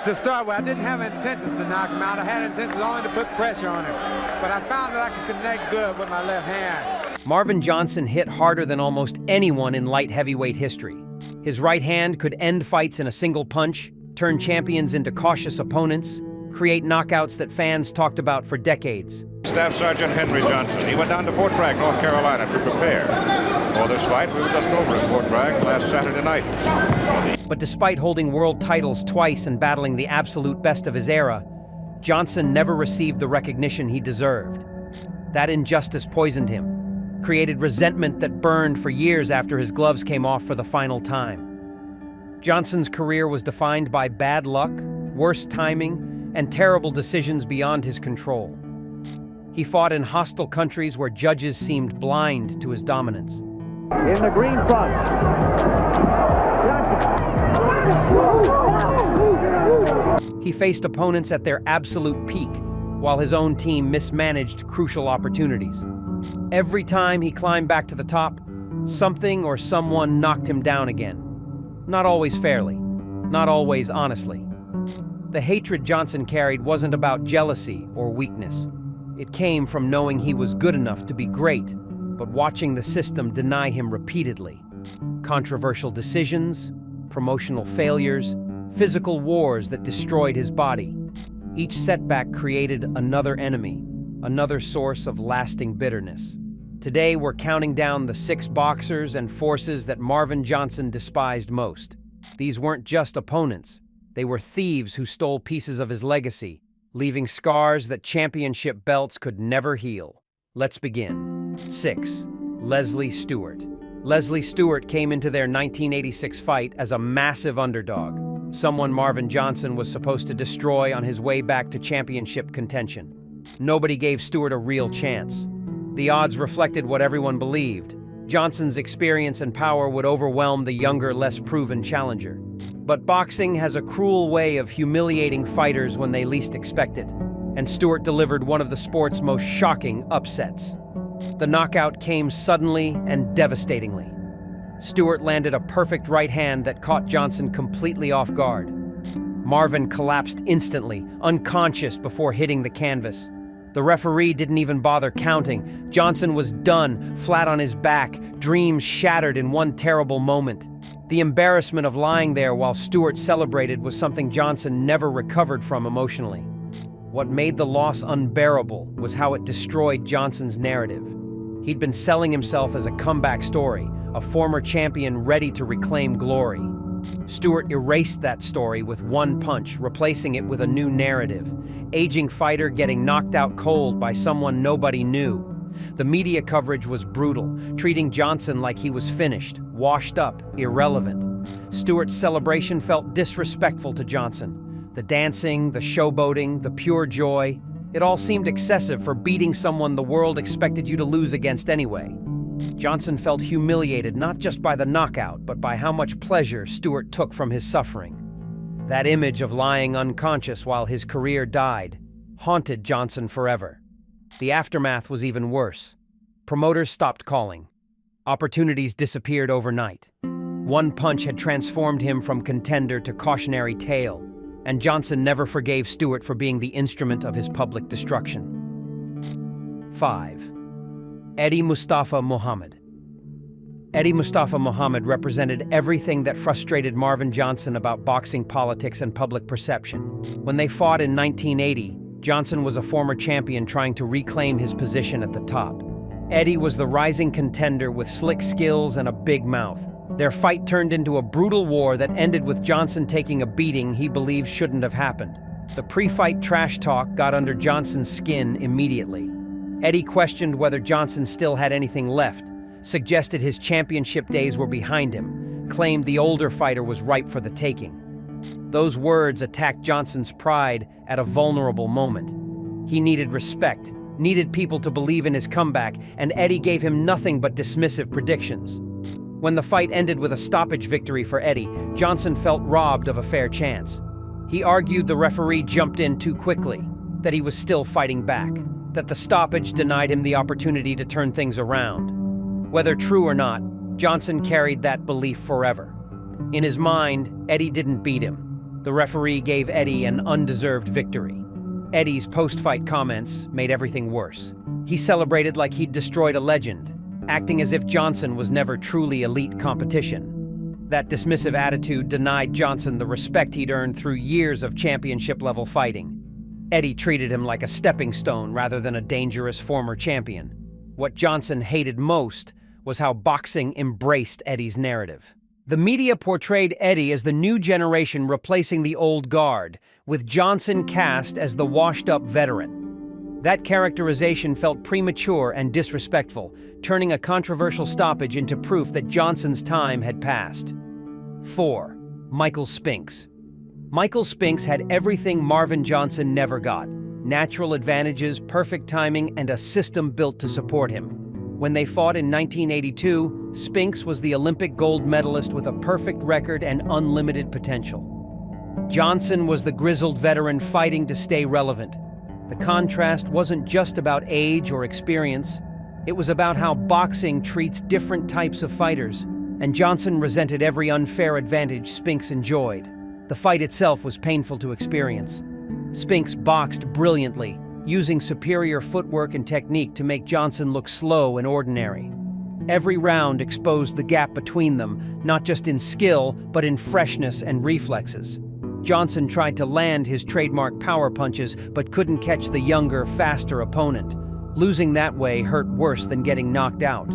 To start with, I didn't have intentions to knock him out. I had intentions only to put pressure on him. But I found that I could connect good with my left hand. Marvin Johnson hit harder than almost anyone in light heavyweight history. His right hand could end fights in a single punch, turn champions into cautious opponents, create knockouts that fans talked about for decades. Staff Sergeant Henry Johnson. He went down to Fort Bragg, North Carolina to prepare for this fight. We were just over at Fort Bragg last Saturday night. But despite holding world titles twice and battling the absolute best of his era, Johnson never received the recognition he deserved. That injustice poisoned him, created resentment that burned for years after his gloves came off for the final time. Johnson's career was defined by bad luck, worse timing, and terrible decisions beyond his control. He fought in hostile countries where judges seemed blind to his dominance. In the green front. He faced opponents at their absolute peak, while his own team mismanaged crucial opportunities. Every time he climbed back to the top, something or someone knocked him down again. Not always fairly, not always honestly. The hatred Johnson carried wasn't about jealousy or weakness. It came from knowing he was good enough to be great, but watching the system deny him repeatedly. Controversial decisions, promotional failures, physical wars that destroyed his body. Each setback created another enemy, another source of lasting bitterness. Today, we're counting down the 6 boxers and forces that Marvin Johnson despised most. These weren't just opponents. They were thieves who stole pieces of his legacy, leaving scars that championship belts could never heal. Let's begin. 6. Leslie Stewart. Leslie Stewart came into their 1986 fight as a massive underdog, someone Marvin Johnson was supposed to destroy on his way back to championship contention. Nobody gave Stewart a real chance. The odds reflected what everyone believed. Johnson's experience and power would overwhelm the younger, less proven challenger. But boxing has a cruel way of humiliating fighters when they least expect it, and Stewart delivered one of the sport's most shocking upsets. The knockout came suddenly and devastatingly. Stewart landed a perfect right hand that caught Johnson completely off guard. Marvin collapsed instantly, unconscious before hitting the canvas. The referee didn't even bother counting. Johnson was done, flat on his back, dreams shattered in one terrible moment. The embarrassment of lying there while Stewart celebrated was something Johnson never recovered from emotionally. What made the loss unbearable was how it destroyed Johnson's narrative. He'd been selling himself as a comeback story, a former champion ready to reclaim glory. Stewart erased that story with one punch, replacing it with a new narrative. Aging fighter getting knocked out cold by someone nobody knew. The media coverage was brutal, treating Johnson like he was finished, washed up, irrelevant. Stewart's celebration felt disrespectful to Johnson. The dancing, the showboating, the pure joy, it all seemed excessive for beating someone the world expected you to lose against anyway. Johnson felt humiliated not just by the knockout, but by how much pleasure Stewart took from his suffering. That image of lying unconscious while his career died haunted Johnson forever. The aftermath was even worse. Promoters stopped calling. Opportunities disappeared overnight. One punch had transformed him from contender to cautionary tale, and Johnson never forgave Stewart for being the instrument of his public destruction. 5. Eddie Mustafa Muhammad. Eddie Mustafa Muhammad represented everything that frustrated Marvin Johnson about boxing politics and public perception. When they fought in 1980, Johnson was a former champion trying to reclaim his position at the top. Eddie was the rising contender with slick skills and a big mouth. Their fight turned into a brutal war that ended with Johnson taking a beating he believed shouldn't have happened. The pre-fight trash talk got under Johnson's skin immediately. Eddie questioned whether Johnson still had anything left, suggested his championship days were behind him, claimed the older fighter was ripe for the taking. Those words attacked Johnson's pride at a vulnerable moment. He needed respect, needed people to believe in his comeback, and Eddie gave him nothing but dismissive predictions. When the fight ended with a stoppage victory for Eddie, Johnson felt robbed of a fair chance. He argued the referee jumped in too quickly, that he was still fighting back, that the stoppage denied him the opportunity to turn things around. Whether true or not, Johnson carried that belief forever. In his mind, Eddie didn't beat him. The referee gave Eddie an undeserved victory. Eddie's post-fight comments made everything worse. He celebrated like he'd destroyed a legend, acting as if Johnson was never truly elite competition. That dismissive attitude denied Johnson the respect he'd earned through years of championship-level fighting. Eddie treated him like a stepping stone rather than a dangerous former champion. What Johnson hated most was how boxing embraced Eddie's narrative. The media portrayed Eddie as the new generation replacing the old guard, with Johnson cast as the washed-up veteran. That characterization felt premature and disrespectful, turning a controversial stoppage into proof that Johnson's time had passed. 4. Michael Spinks. Michael Spinks had everything Marvin Johnson never got: natural advantages, perfect timing, and a system built to support him. When they fought in 1982, Spinks was the Olympic gold medalist with a perfect record and unlimited potential. Johnson was the grizzled veteran fighting to stay relevant. The contrast wasn't just about age or experience. It was about how boxing treats different types of fighters, and Johnson resented every unfair advantage Spinks enjoyed. The fight itself was painful to experience. Spinks boxed brilliantly, using superior footwork and technique to make Johnson look slow and ordinary. Every round exposed the gap between them, not just in skill, but in freshness and reflexes. Johnson tried to land his trademark power punches, but couldn't catch the younger, faster opponent. Losing that way hurt worse than getting knocked out.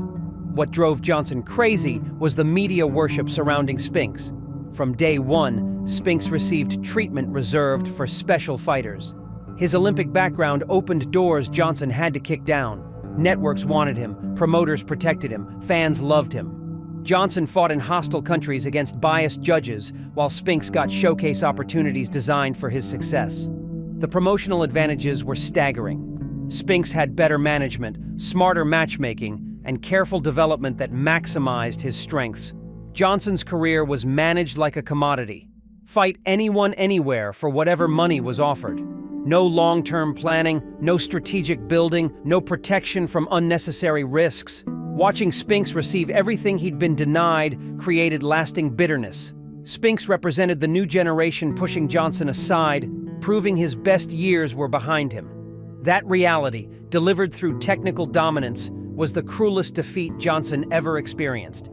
What drove Johnson crazy was the media worship surrounding Spinks. From day one, Spinks received treatment reserved for special fighters. His Olympic background opened doors Johnson had to kick down. Networks wanted him, promoters protected him, fans loved him. Johnson fought in hostile countries against biased judges, while Spinks got showcase opportunities designed for his success. The promotional advantages were staggering. Spinks had better management, smarter matchmaking, and careful development that maximized his strengths. Johnson's career was managed like a commodity. Fight anyone anywhere for whatever money was offered. No long-term planning, no strategic building, no protection from unnecessary risks. Watching Spinks receive everything he'd been denied created lasting bitterness. Spinks represented the new generation pushing Johnson aside, proving his best years were behind him. That reality, delivered through technical dominance, was the cruelest defeat Johnson ever experienced.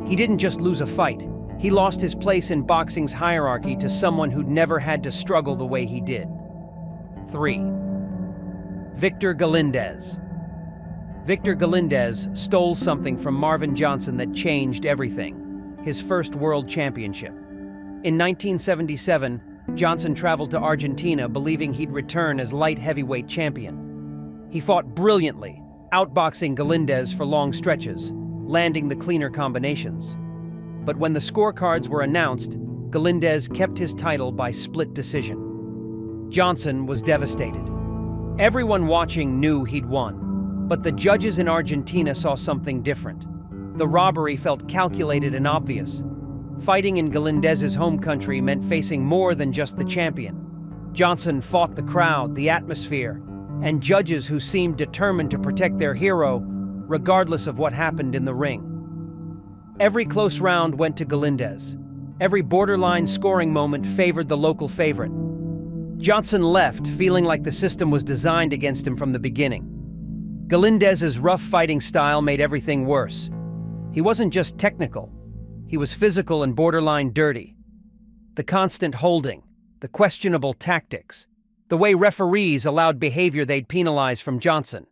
He didn't just lose a fight. He lost his place in boxing's hierarchy to someone who'd never had to struggle the way he did. 3. Victor Galindez. Victor Galindez stole something from Marvin Johnson that changed everything: his first world championship. In 1977, Johnson traveled to Argentina believing he'd return as light heavyweight champion. He fought brilliantly, outboxing Galindez for long stretches, landing the cleaner combinations. But when the scorecards were announced, Galindez kept his title by split decision. Johnson was devastated. Everyone watching knew he'd won, but the judges in Argentina saw something different. The robbery felt calculated and obvious. Fighting in Galindez's home country meant facing more than just the champion. Johnson fought the crowd, the atmosphere, and judges who seemed determined to protect their hero, regardless of what happened in the ring. Every close round went to Galindez. Every borderline scoring moment favored the local favorite. Johnson left, feeling like the system was designed against him from the beginning. Galindez's rough fighting style made everything worse. He wasn't just technical. He was physical and borderline dirty. The constant holding, the questionable tactics, the way referees allowed behavior they'd penalize from Johnson.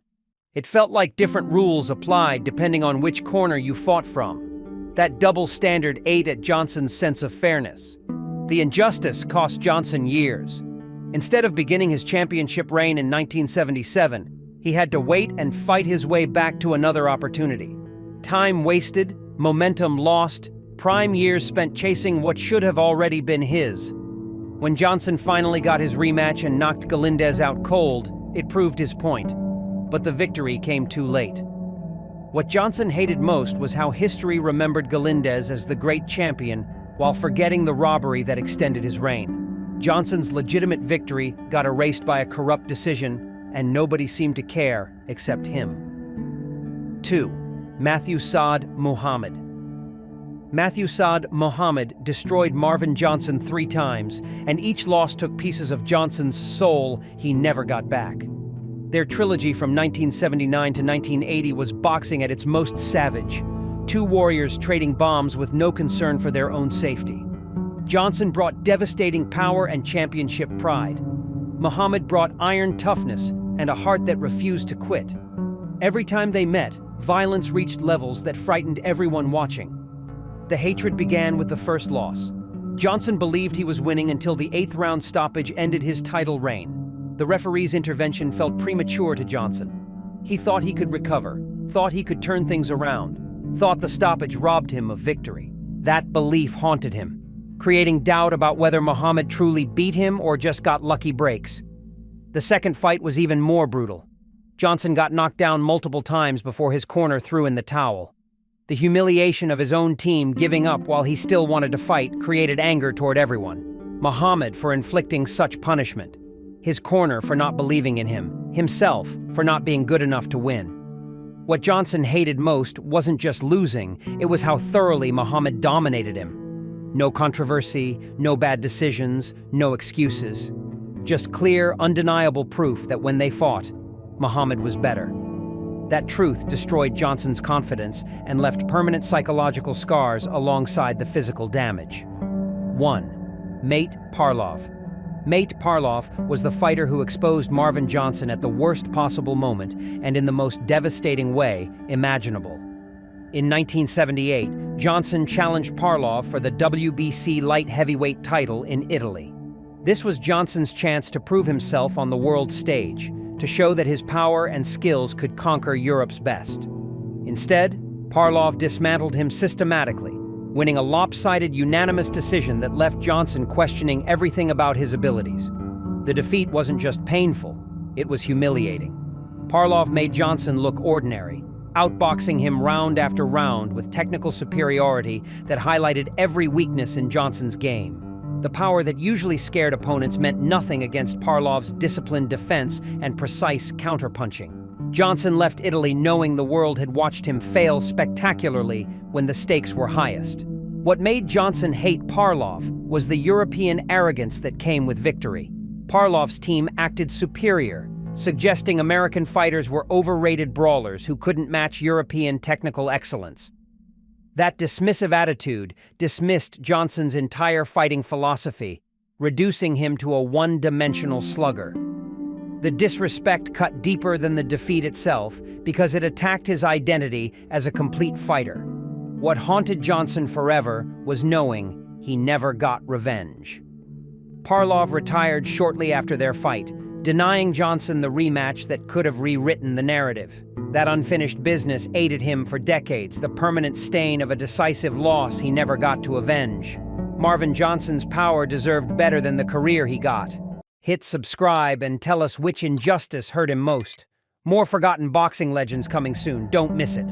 It felt like different rules applied depending on which corner you fought from. That double standard ate at Johnson's sense of fairness. The injustice cost Johnson years. Instead of beginning his championship reign in 1977, he had to wait and fight his way back to another opportunity. Time wasted, momentum lost, prime years spent chasing what should have already been his. When Johnson finally got his rematch and knocked Galindez out cold, it proved his point. But the victory came too late. What Johnson hated most was how history remembered Galindez as the great champion while forgetting the robbery that extended his reign. Johnson's legitimate victory got erased by a corrupt decision, and nobody seemed to care except him. 2. Matthew Saad Muhammad. Matthew Saad Muhammad destroyed Marvin Johnson 3 times, and each loss took pieces of Johnson's soul he never got back. Their trilogy from 1979 to 1980 was boxing at its most savage. 2 warriors trading bombs with no concern for their own safety. Johnson brought devastating power and championship pride. Muhammad brought iron toughness and a heart that refused to quit. Every time they met, violence reached levels that frightened everyone watching. The hatred began with the first loss. Johnson believed he was winning until the 8th round stoppage ended his title reign. The referee's intervention felt premature to Johnson. He thought he could recover, thought he could turn things around, thought the stoppage robbed him of victory. That belief haunted him, creating doubt about whether Muhammad truly beat him or just got lucky breaks. The second fight was even more brutal. Johnson got knocked down multiple times before his corner threw in the towel. The humiliation of his own team giving up while he still wanted to fight created anger toward everyone. Muhammad for inflicting such punishment, his corner for not believing in him, himself for not being good enough to win. What Johnson hated most wasn't just losing, it was how thoroughly Muhammad dominated him. No controversy, no bad decisions, no excuses. Just clear, undeniable proof that when they fought, Muhammad was better. That truth destroyed Johnson's confidence and left permanent psychological scars alongside the physical damage. 1. Mate Parlov. Mate Parlov was the fighter who exposed Marvin Johnson at the worst possible moment and in the most devastating way imaginable. In 1978, Johnson challenged Parlov for the WBC light heavyweight title in Italy. This was Johnson's chance to prove himself on the world stage, to show that his power and skills could conquer Europe's best. Instead, Parlov dismantled him systematically, winning a lopsided unanimous decision that left Johnson questioning everything about his abilities. The defeat wasn't just painful, it was humiliating. Parlov made Johnson look ordinary, outboxing him round after round with technical superiority that highlighted every weakness in Johnson's game. The power that usually scared opponents meant nothing against Parlov's disciplined defense and precise counterpunching. Johnson left Italy knowing the world had watched him fail spectacularly when the stakes were highest. What made Johnson hate Parlov was the European arrogance that came with victory. Parlov's team acted superior, suggesting American fighters were overrated brawlers who couldn't match European technical excellence. That dismissive attitude dismissed Johnson's entire fighting philosophy, reducing him to a one-dimensional slugger. The disrespect cut deeper than the defeat itself because it attacked his identity as a complete fighter. What haunted Johnson forever was knowing he never got revenge. Parlov retired shortly after their fight, denying Johnson the rematch that could have rewritten the narrative. That unfinished business aided him for decades, the permanent stain of a decisive loss he never got to avenge. Marvin Johnson's power deserved better than the career he got. Hit subscribe and tell us which injustice hurt him most. More forgotten boxing legends coming soon. Don't miss it.